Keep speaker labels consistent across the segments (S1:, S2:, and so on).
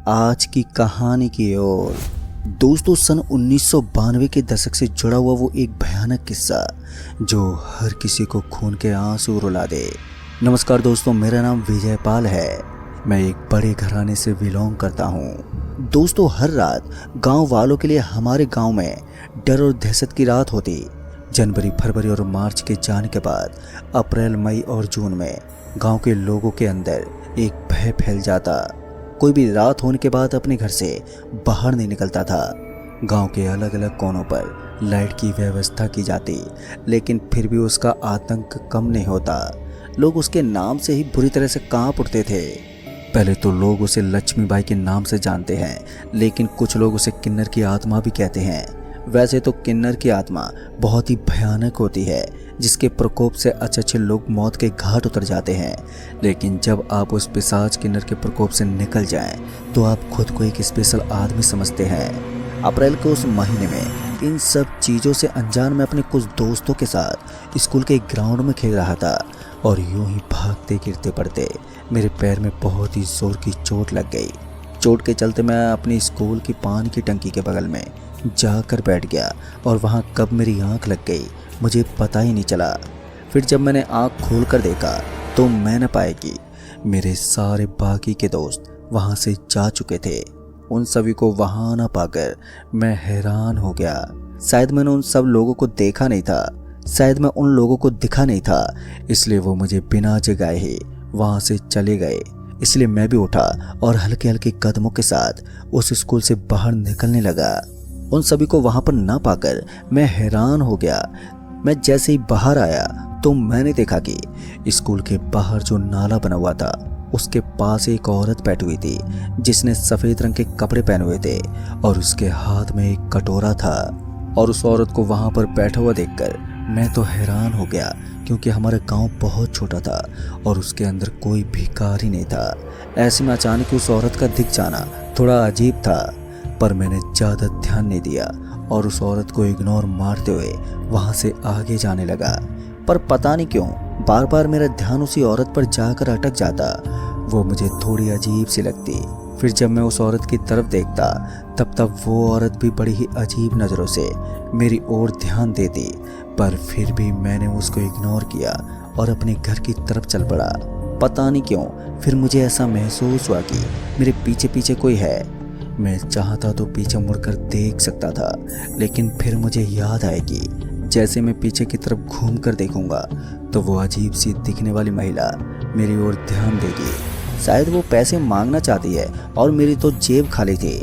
S1: आज की कहानी की ओर। दोस्तों, सन 1992 के दशक से जुड़ा हुआ वो एक भयानक किस्सा जो हर किसी को खून के आंसू रुला दे। नमस्कार दोस्तों, मेरा नाम विजय पाल है। मैं एक बड़े घराने से बिलोंग करता हूँ। दोस्तों, हर रात गांव वालों के लिए हमारे गांव में डर और दहशत की रात होती। जनवरी, फरवरी और मार्च के जाने के बाद अप्रैल, मई और जून में गांव के लोगों के अंदर एक भय फैल जाता। कोई भी रात होने के बाद अपने घर से बाहर नहीं निकलता था। गांव के अलग अलग कोनों पर लाइट की व्यवस्था की जाती, लेकिन फिर भी उसका आतंक कम नहीं होता। लोग उसके नाम से ही बुरी तरह से कांप उठते थे। पहले तो लोग उसे लक्ष्मीबाई के नाम से जानते हैं, लेकिन कुछ लोग उसे किन्नर की आत्मा भी कहते हैं। वैसे तो किन्नर की आत्मा बहुत ही भयानक होती है, जिसके प्रकोप से अच्छे लोग मौत के घाट उतर जाते हैं। लेकिन जब आप उस पिशाच किन्नर के प्रकोप से निकल जाएं, तो आप खुद को एक स्पेशल आदमी समझते हैं। अप्रैल के उस महीने में इन सब चीज़ों से अनजान में अपने कुछ दोस्तों के साथ स्कूल के ग्राउंड में खेल रहा था, और यूं ही भागते गिरते पड़ते मेरे पैर में बहुत ही जोर की चोट लग गई। चोट के चलते मैं अपनी स्कूल की पानी की टंकी के बगल में जाकर बैठ गया, और वहाँ कब मेरी आंख लग गई मुझे पता ही नहीं चला। फिर जब मैंने आंख खोल कर देखा तो मैंने पाया कि मेरे सारे बाकी के दोस्त वहाँ से जा चुके थे। उन सभी को वहाँ न पाकर मैं हैरान हो गया। शायद मैंने उन सब लोगों को देखा नहीं था, शायद मैं उन लोगों को दिखा नहीं था, इसलिए वो मुझे बिना जगाए ही वहाँ से चले गए। इसलिए मैं भी उठा और हल्के हल्के कदमों के साथ उस स्कूल से बाहर निकलने लगा। उन सभी को वहाँ पर ना पाकर मैं हैरान हो गया। मैं जैसे ही बाहर आया तो मैंने देखा कि स्कूल के बाहर जो नाला बना हुआ था, उसके पास एक औरत बैठी हुई थी, जिसने सफ़ेद रंग के कपड़े पहने हुए थे और उसके हाथ में एक कटोरा था। और उस औरत को वहाँ पर बैठा हुआ देखकर मैं तो हैरान हो गया, क्योंकि हमारा गांव बहुत छोटा था और उसके अंदर कोई भिखारी नहीं था। ऐसे में अचानक उस औरत का दिख जाना थोड़ा अजीब था, पर मैंने ज़्यादा ध्यान नहीं दिया और उस औरत को इग्नोर मारते हुए वहाँ से आगे जाने लगा। पर पता नहीं क्यों बार बार मेरा ध्यान उसी औरत पर जाकर अटक जाता। वो मुझे थोड़ी अजीब सी लगती। फिर जब मैं उस औरत की तरफ देखता, तब वो औरत भी बड़ी ही अजीब नज़रों से मेरी ओर ध्यान देती। पर फिर भी मैंने उसको इग्नोर किया और अपने घर की तरफ चल पड़ा। पता नहीं क्यों फिर मुझे ऐसा महसूस हुआ कि मेरे पीछे पीछे कोई है। मैं चाहता तो पीछे मुड़कर देख सकता था, लेकिन फिर मुझे याद आया कि जैसे मैं पीछे की तरफ घूम कर देखूंगा तो वो अजीब सी दिखने वाली महिला मेरी ओर ध्यान देगी। शायद वो पैसे मांगना चाहती है और मेरी तो जेब खाली थी।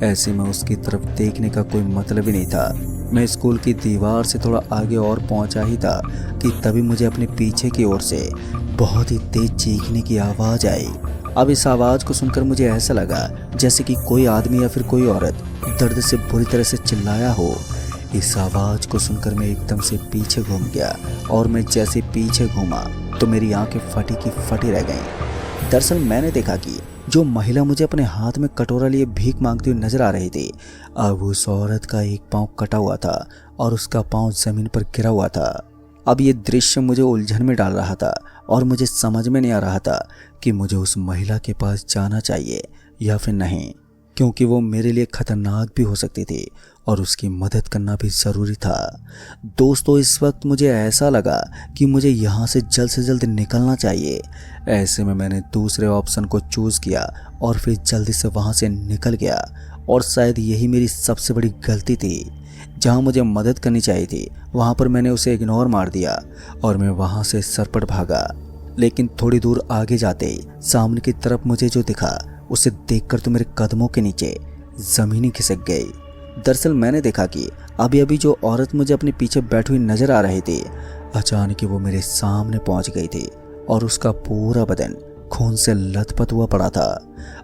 S1: ऐसे में उसकी तरफ देखने का कोई मतलब ही नहीं था। मैं स्कूल की दीवार से थोड़ा आगे और पहुंचा ही था कि तभी मुझे अपने पीछे की ओर से बहुत ही तेज चीखने की आवाज़ आई। अब इस आवाज़ को सुनकर मुझे ऐसा लगा जैसे कि कोई आदमी या फिर कोई औरत दर्द से बुरी तरह से चिल्लाया हो। इस आवाज़ को सुनकर मैं एकदम से पीछे घूम गया, और मैं जैसे पीछे घूमा तो मेरी आंखें फटी की फटी रह गईं। दरअसल मैंने देखा कि जो महिला मुझे अपने हाथ में कटोरा लिए भीख मांगती हुई नजर आ रही थी, अब उस औरत का एक पाँव कटा हुआ था और उसका पाँव जमीन पर गिरा हुआ था। अब ये दृश्य मुझे उलझन में डाल रहा था और मुझे समझ में नहीं आ रहा था कि मुझे उस महिला के पास जाना चाहिए या फिर नहीं, क्योंकि वो मेरे लिए खतरनाक भी हो सकती थी और उसकी मदद करना भी ज़रूरी था। दोस्तों, इस वक्त मुझे ऐसा लगा कि मुझे यहाँ से जल्द निकलना चाहिए। ऐसे में मैंने दूसरे ऑप्शन को चूज़ किया और फिर जल्दी से वहाँ से निकल गया। और शायद यही मेरी सबसे बड़ी गलती थी। जहाँ मुझे मदद करनी चाहिए थी, वहाँ पर मैंने उसे इग्नोर मार दिया और मैं वहाँ से सरपट भागा। लेकिन थोड़ी दूर आगे जाते ही सामने की तरफ मुझे जो दिखा, उसे देखकर तो मेरे कदमों के नीचे ज़मीन ही खिसक गई। दरअसल मैंने देखा कि अभी अभी जो औरत मुझे अपने पीछे बैठी हुई नजर आ रही थी, अचानक ही वो मेरे सामने पहुंच गई थी और उसका पूरा बदन खून से लथपथ हुआ पड़ा था।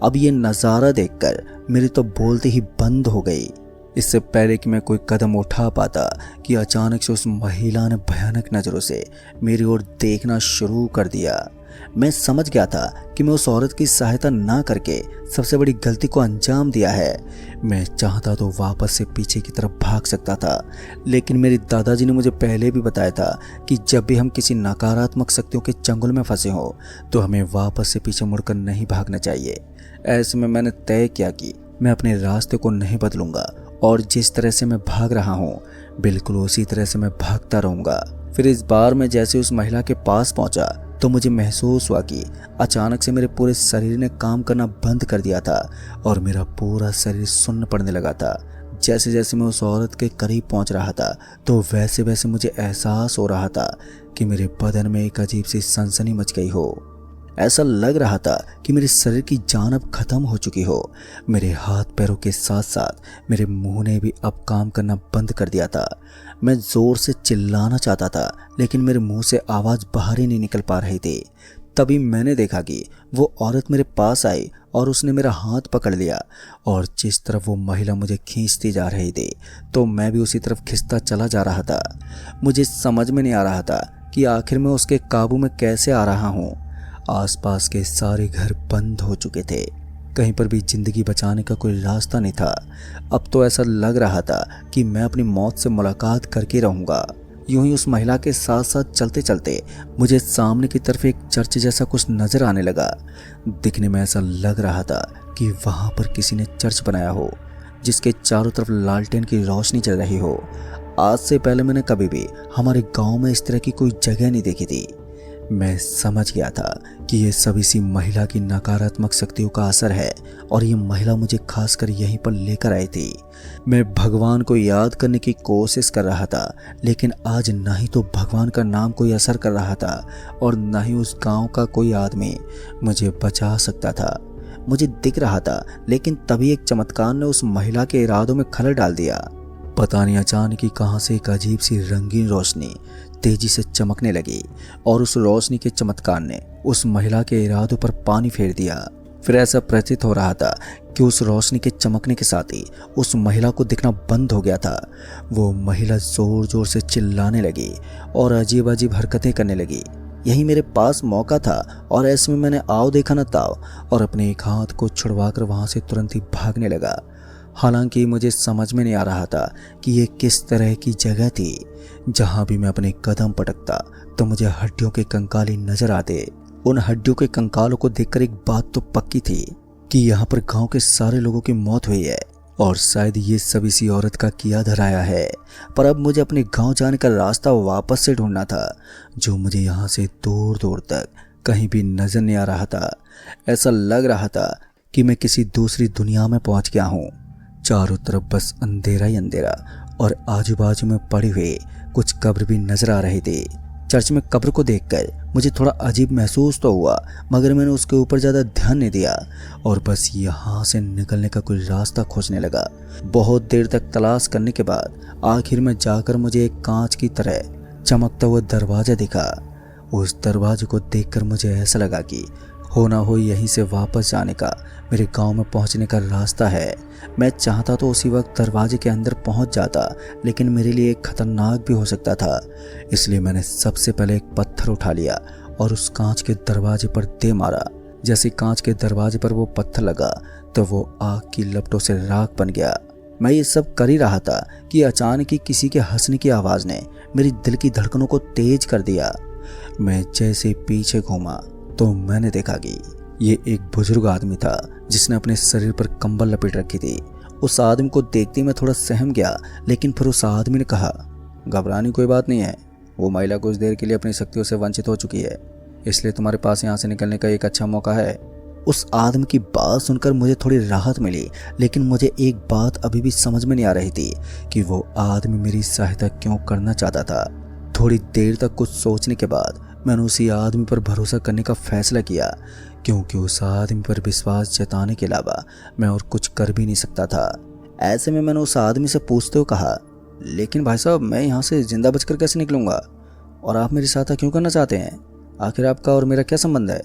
S1: अब ये नज़ारा देखकर मेरी तो बोलते ही बंद हो गई। इससे पहले कि मैं कोई कदम उठा पाता कि अचानक से उस महिला ने भयानक नज़रों से मेरी ओर देखना शुरू कर दिया। मैं समझ गया था कि मैं उस औरत की सहायता ना करके सबसे बड़ी गलती को अंजाम दिया है। मैं चाहता तो वापस से पीछे की तरफ भाग सकता था, लेकिन मेरे दादाजी ने मुझे पहले भी बताया था कि जब भी हम किसी नकारात्मक शक्तियों के चंगुल में फंसे हो तो हमें वापस से पीछे मुड़कर नहीं भागना चाहिए। ऐसे में मैंने तय किया कि मैं अपने रास्ते को नहीं बदलूंगा और जिस तरह से मैं भाग रहा हूँ बिल्कुल उसी तरह से मैं भागता रहूंगा। फिर इस बार मैं जैसे उस महिला के पास पहुंचा तो मुझे महसूस हुआ कि अचानक से मेरे पूरे शरीर ने काम करना बंद कर दिया था और मेरा पूरा शरीर सुन्न पड़ने लगा था। जैसे जैसे मैं उस औरत के करीब पहुंच रहा था तो वैसे वैसे मुझे एहसास हो रहा था कि मेरे बदन में एक अजीब सी सनसनी मच गई हो। ऐसा लग रहा था कि मेरे शरीर की जान अब खत्म हो चुकी हो। मेरे हाथ पैरों के साथ साथ मेरे मुंह ने भी अब काम करना बंद कर दिया था। मैं जोर से चिल्लाना चाहता था लेकिन मेरे मुंह से आवाज़ बाहर ही नहीं निकल पा रही थी। तभी मैंने देखा कि वो औरत मेरे पास आई और उसने मेरा हाथ पकड़ लिया और जिस तरफ वो महिला मुझे खींचती जा रही थी तो मैं भी उसी तरफ खिंचता चला जा रहा था। मुझे समझ में नहीं आ रहा था कि आखिर मैं उसके काबू में कैसे आ रहा हूँ। आसपास के सारे घर बंद हो चुके थे, कहीं पर भी जिंदगी बचाने का कोई रास्ता नहीं था। अब तो ऐसा लग रहा था कि मैं अपनी मौत से मुलाकात करके रहूँगा। यूं ही उस महिला के साथ साथ चलते चलते मुझे सामने की तरफ एक चर्च जैसा कुछ नजर आने लगा। दिखने में ऐसा लग रहा था कि वहां पर किसी ने चर्च बनाया हो जिसके चारों तरफ लालटेन की रोशनी चल रही हो। आज से पहले मैंने कभी भी हमारे गांव में इस तरह की कोई जगह नहीं देखी थी। मैं समझ गया था कि ये सब इसी महिला की नकारात्मक शक्तियों का असर है और ये महिला मुझे खासकर यहीं पर लेकर आई थी। मैं भगवान को याद करने की कोशिश कर रहा था लेकिन आज ना ही तो भगवान का नाम कोई असर कर रहा था और ना ही उस गांव का कोई आदमी मुझे बचा सकता था। मुझे दिख रहा था लेकिन तभी एक चमत्कार ने उस महिला के इरादों में खलल डाल दिया। पता नहीं अचानक ही कहां से एक अजीब सी रंगीन रोशनी तेजी से चमकने लगी और उस रोशनी के चमत्कार ने उस महिला के इरादों पर पानी फेर दिया। फिर ऐसा प्रतीत हो रहा था कि उस रोशनी के चमकने के साथ ही उस महिला को दिखना बंद हो गया था। वो महिला जोर जोर से चिल्लाने लगी और अजीब अजीब हरकतें करने लगी। यही मेरे पास मौका था और ऐसे में मैंने आओ देखा न ताओ और अपने एक हाथ को छुड़वाकर वहां से तुरंत ही भागने लगा। हालांकि मुझे समझ में नहीं आ रहा था कि ये किस तरह की जगह थी। जहां भी मैं अपने कदम पटकता तो मुझे हड्डियों के कंकाल ही नजर आते। उन हड्डियों के कंकालों को देखकर एक बात तो पक्की थी कि यहाँ पर गांव के सारे लोगों की मौत हुई है और शायद ये सब इसी औरत का किया धराया है। पर अब मुझे अपने गांव जाने का रास्ता वापस से ढूंढना था जो मुझे यहाँ से दूर दूर तक कहीं भी नजर नहीं आ रहा था। ऐसा लग रहा था कि मैं किसी दूसरी दुनिया में पहुंच गया हूँ। चारों तरफ बस अंधेरा ही अंधेरा और आजू बाजू में पड़ी हुई कुछ कब्र भी नजर आ रही थी। चर्च में कब्र को देखकर मुझे थोड़ा अजीब महसूस तो हुआ मगर मैंने उसके ऊपर ज़्यादा ध्यान नहीं दिया और बस यहाँ से निकलने का कोई रास्ता खोजने लगा। बहुत देर तक तलाश करने के बाद आखिर में जाकर मुझे एक कांच की तरह चमकता हुआ दरवाज़ा दिखा। उस दरवाजे को देखकर मुझे ऐसा लगा कि हो ना हो यहीं से वापस जाने का मेरे गांव में पहुंचने का रास्ता है। मैं चाहता तो उसी वक्त दरवाजे के अंदर पहुंच जाता लेकिन मेरे लिए खतरनाक भी हो सकता था। इसलिए मैंने सबसे पहले एक पत्थर उठा लिया और उस कांच के दरवाजे पर दे मारा। जैसे कांच के दरवाजे पर वो पत्थर लगा तो वो आग की लपटों से राख बन गया। मैं ये सब कर ही रहा था कि अचानक ही किसी के हंसने की आवाज़ ने मेरी दिल की धड़कनों को तेज कर दिया। मैं जैसे पीछे घूमा तो मैंने देखा कि ये एक बुजुर्ग आदमी था जिसने अपने शरीर पर कंबल लपेट रखी थी। उस आदमी को देखते मैं थोड़ा सहम गया लेकिन फिर उस आदमी ने कहा, घबराने कोई बात नहीं है, वो महिला कुछ देर के लिए अपनी शक्तियों से वंचित हो चुकी है, इसलिए तुम्हारे पास यहाँ से निकलने का एक अच्छा मौका है। उस आदमी की बात सुनकर मुझे थोड़ी राहत मिली लेकिन मुझे एक बात अभी भी समझ में नहीं आ रही थी कि वो आदमी मेरी सहायता क्यों करना चाहता था। थोड़ी देर तक कुछ सोचने के बाद मैंने उसी आदमी पर भरोसा करने का फैसला किया क्योंकि उस आदमी पर विश्वास जताने के अलावा मैं और कुछ कर भी नहीं सकता था। ऐसे में मैंने उस आदमी से पूछते हुए कहा, लेकिन भाई साहब मैं यहाँ से जिंदा बचकर कैसे निकलूँगा और आप मेरी सहायता क्यों करना चाहते हैं? आखिर आपका और मेरा क्या संबंध है?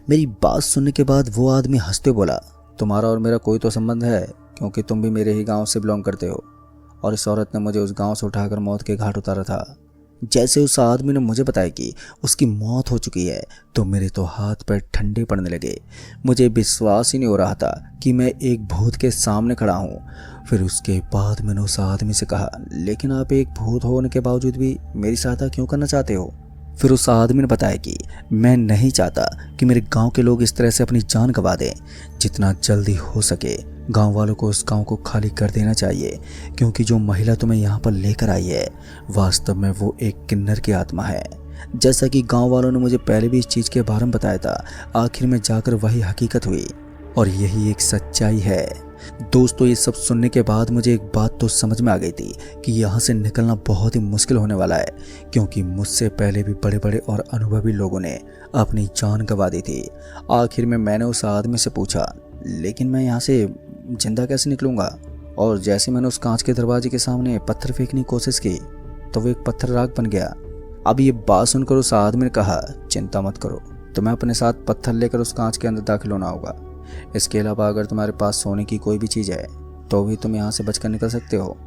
S1: मेरी बात सुनने के बाद वो आदमी हंसते बोला, तुम्हारा और मेरा कोई तो संबंध है क्योंकि तुम भी मेरे ही गाँव से बिलोंग करते हो और इस औरत ने मुझे उस गाँव से उठाकर मौत के घाट उतारा था। जैसे उस आदमी ने मुझे बताया कि उसकी मौत हो चुकी है तो मेरे तो हाथ पैर ठंडे पड़ने लगे। मुझे विश्वास ही नहीं हो रहा था कि मैं एक भूत के सामने खड़ा हूँ। फिर उसके बाद मैंने उस आदमी से कहा, लेकिन आप एक भूत होने के बावजूद भी मेरी सहायता क्यों करना चाहते हो? फिर उस आदमी ने बताया कि मैं नहीं चाहता कि मेरे गांव के लोग इस तरह से अपनी जान गंवा दें। जितना जल्दी हो सके गांव वालों को उस गांव को खाली कर देना चाहिए, क्योंकि जो महिला तुम्हें यहाँ पर लेकर आई है वास्तव में वो एक किन्नर की आत्मा है। जैसा कि गांव वालों ने मुझे पहले भी इस चीज़ के बारे में बताया था, आखिर में जाकर वही हकीकत हुई और यही एक सच्चाई है। दोस्तों, ये सब सुनने के बाद मुझे एक बात तो समझ में आ गई थी कि यहाँ से निकलना बहुत ही मुश्किल होने वाला है, क्योंकि मुझसे पहले भी बड़े बड़े और अनुभवी लोगों ने अपनी जान गंवा दी थी। आखिर में मैंने उस आदमी से पूछा, लेकिन मैं यहाँ से जिंदा कैसे निकलूँगा? और जैसे मैंने उस कांच के दरवाजे के सामने पत्थर फेंकने की कोशिश की तो वो एक पत्थर राख बन गया। अब ये बात सुनकर उस आदमी ने कहा, चिंता मत करो, तुम्हें अपने साथ पत्थर लेकर उस कांच के अंदर दाखिल होना होगा। इसके अलावा अगर तुम्हारे पास सोने की कोई भी चीज़ है तो भी तुम यहाँ से बचकर निकल सकते हो।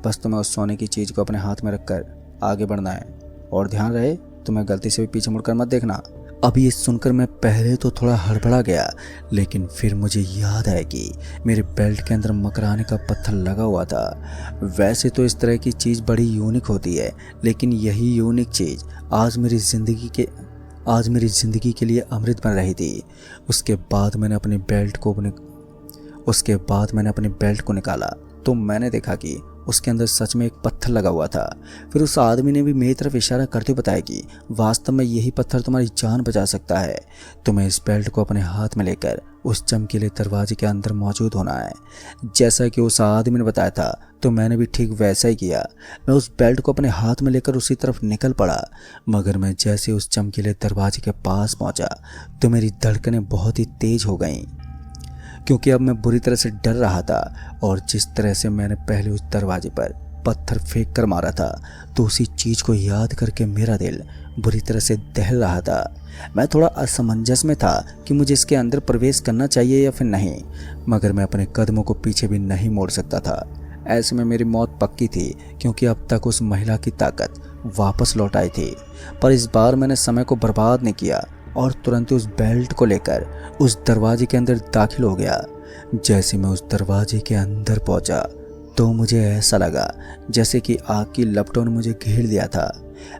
S1: बस तुम्हें उस सोने की चीज़ को अपने हाथ में रखकर आगे बढ़ना है, और ध्यान रहे तुम्हें गलती से भी पीछे मुड़कर मत देखना। अब ये सुनकर मैं पहले तो थोड़ा हड़बड़ा गया, लेकिन फिर मुझे याद आया कि मेरे बेल्ट के अंदर मकराने का पत्थर लगा हुआ था। वैसे तो इस तरह की चीज़ बड़ी यूनिक होती है, लेकिन यही यूनिक चीज़ आज मेरी ज़िंदगी के लिए अमृत बन रही थी। उसके बाद मैंने अपने बेल्ट को निकाला तो मैंने देखा कि उसके अंदर सच में एक पत्थर लगा हुआ था। फिर उस आदमी ने भी मेरी तरफ इशारा करते हुए बताया कि वास्तव में यही पत्थर तुम्हारी जान बचा सकता है। तुम्हें इस बेल्ट को अपने हाथ में लेकर उस चमकीले दरवाजे के अंदर मौजूद होना है। जैसा कि उस आदमी ने बताया था तो मैंने भी ठीक वैसा ही किया। मैं उस बेल्ट को अपने हाथ में लेकर उसी तरफ निकल पड़ा, मगर मैं जैसे उस चमकीले दरवाजे के पास पहुंचा तो मेरी धड़कनें बहुत ही तेज हो गईं, क्योंकि अब मैं बुरी तरह से डर रहा था। और जिस तरह से मैंने पहले उस दरवाजे पर पत्थर फेंक कर मारा था तो उसी चीज़ को याद करके मेरा दिल बुरी तरह से दहल रहा था। मैं थोड़ा असमंजस में था कि मुझे इसके अंदर प्रवेश करना चाहिए या फिर नहीं, मगर मैं अपने कदमों को पीछे भी नहीं मोड़ सकता था। ऐसे में मेरी मौत पक्की थी, क्योंकि अब तक उस महिला की ताकत वापस लौट आई थी। पर इस बार मैंने समय को बर्बाद नहीं किया और तुरंत ही उस बेल्ट को लेकर उस दरवाजे के अंदर दाखिल हो गया। जैसे मैं उस दरवाजे के अंदर पहुंचा तो मुझे ऐसा लगा जैसे कि आग की लपटों ने मुझे घेर लिया था।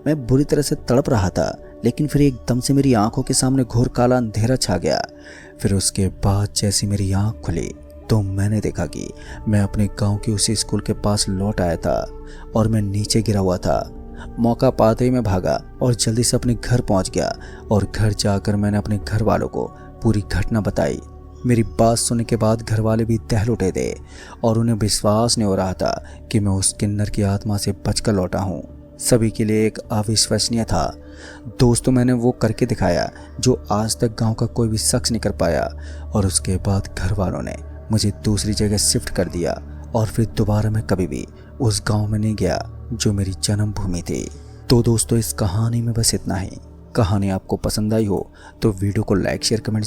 S1: मैं बुरी तरह से तड़प रहा था, लेकिन फिर एकदम से मेरी आंखों के सामने घोर काला अंधेरा छा गया। फिर उसके बाद जैसी मेरी आंख खुली तो मैंने देखा कि मैं अपने गांव के उसी स्कूल के पास लौट आया था और मैं नीचे गिरा हुआ था। मौका पाते ही मैं भागा और जल्दी से अपने घर पहुंच गया, और घर जाकर मैंने अपने घर वालों को पूरी घटना बताई। मेरी बात सुनने के बाद घर वाले भी दहल उठे थे और उन्हें विश्वास नहीं हो रहा था कि मैं उस किन्नर की आत्मा से बचकर लौटा हूँ। सभी के लिए एक अविश्वसनीय था। दोस्तों, मैंने वो करके दिखाया जो आज तक गांव का कोई भी शख्स नहीं कर पाया, और उसके बाद घर वालों ने मुझे दूसरी जगह शिफ्ट कर दिया और फिर दोबारा मैं कभी भी उस गांव में नहीं गया जो मेरी जन्मभूमि थी। तो दोस्तों, इस कहानी में बस इतना ही। कहानी आपको पसंद आई हो तो वीडियो को लाइक शेयर कमेंट